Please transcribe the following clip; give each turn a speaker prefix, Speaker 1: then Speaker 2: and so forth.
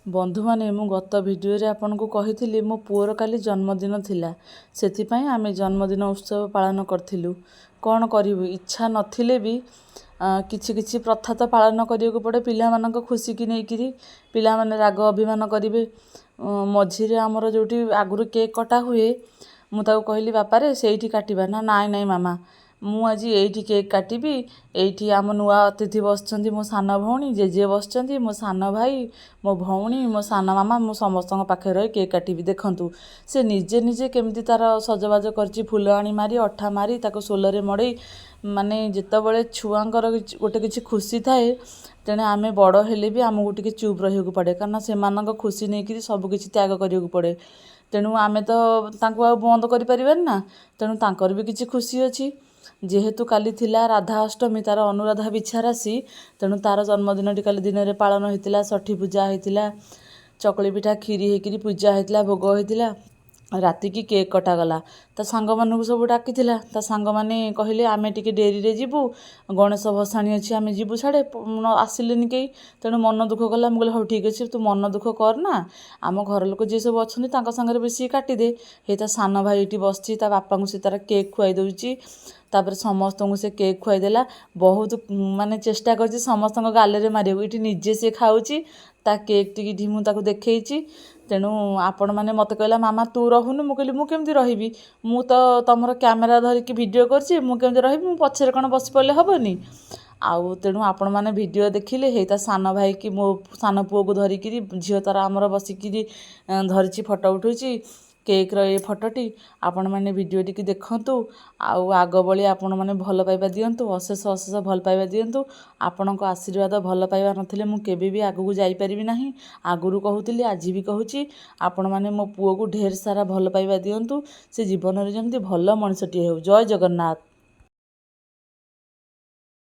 Speaker 1: बंधुमाने मु गत भिडियो रे आपनको कहिथिली मो पुअर काली जन्मदिन थिला सेथिपई आमे जन्मदिन उत्सव पालन करथिलु। कौन करिबु इच्छा नथिले भी किछि किछि प्रथा तो पालन करियो पड़े पिला मानक खुशी की नेकिरी पिला माने राग अभिमान करिवे। मझिरे हमर जोटी आगुरु केक कटा हुए मु ताऊ कहली बापा रे सेठी काटिबा ना नाई नाई मामा मु आज एठी केक काटिबी एठी आम नुआ अतिथि बसचंदी मो सान भौणी जेजे बसचंदी मो सान भाई मो भौणी मो सान मामा मु समस्तक पाखे रही केक काटिबी। देखंतु से निजे निजे केमती तार सजबाज करची फुल आनी मारी अठा मारी ताको सोलरे मड़ई माने जेतेबेले छुआंकर गोटे किछि खुशी थाए तेणे आमे बड़ हेले भी आमको टिके चुप रहिବାକୁ पड़े कारण सेमानक खुशी नेकिरी सब किछि त्याग करिବାକୁ पड़े। तेणु आमे तो तांको आ बंद करि परिबान ना तेणु तांकर भी किछि खुशी अछि जेहेतु काली थिला राधा अष्टमी तार अनुराधा बिछा राशि तेणु तार जन्मदिन काली दिन रे पालन होइतिला षठी पूजा होइतिला चकली पिठा खीरी हेकिरी पूजा होइतिला भोग होइतिला राति की केक कटा गला ता सांग मानू सब डाकिथिला ता सांग माने कहिले आमे टिके डेरी रे जीवु गणेश भसाणी अछि आमे जीवु छाड़े आसिलेनी केई तेणु मन दुख कला मु कहले हो ठीक अछि तू मन दुख कर ना आम घर लोक जे सब अछनी तांका संगे बेसी काटी दे हे ता सान भाई एठी बसची ता बापा को से तार केक खुआई दउची तापर समस्त को से केक खुआई देला बहुत माने चेष्टा करची समस्त गाले रे मारियो एठी निजे से खाउची ता केक टिकी ढिमु ताको देखैची। तेणु आपण माने मते कहला मामा तू रहुनु मु कहली मु केमती रहिबी मु तो तमर कैमरा धरिकी वीडियो करची मु केमती रहिबी मु पछरे कोन बस पले हबनी आउ। तेणु आपण माने वीडियो देखिले हेता सान भाई की मो सान पुओ को धरिकी झियो तार आमर बसिकी धरिची फोटो उठुची केक रो ए फोटोटी आपण माने वीडियो टी देखंतु आउ आग बळी आपण माने भल पाइबा दियंतु अशेष अशेष भल पाइबा दियंतु आपणको आशीर्वाद भल पाइबा नथिले मु केबे भी आगु जाई परिबी नाही आगुरु कहूतिली आज भी कहूची आपण माने मो पुओ को ढेर सारा भल पाइबा दियंतु से जीवन रे जेमती भल मनुष्यटी हेउ। जय जगन्नाथ।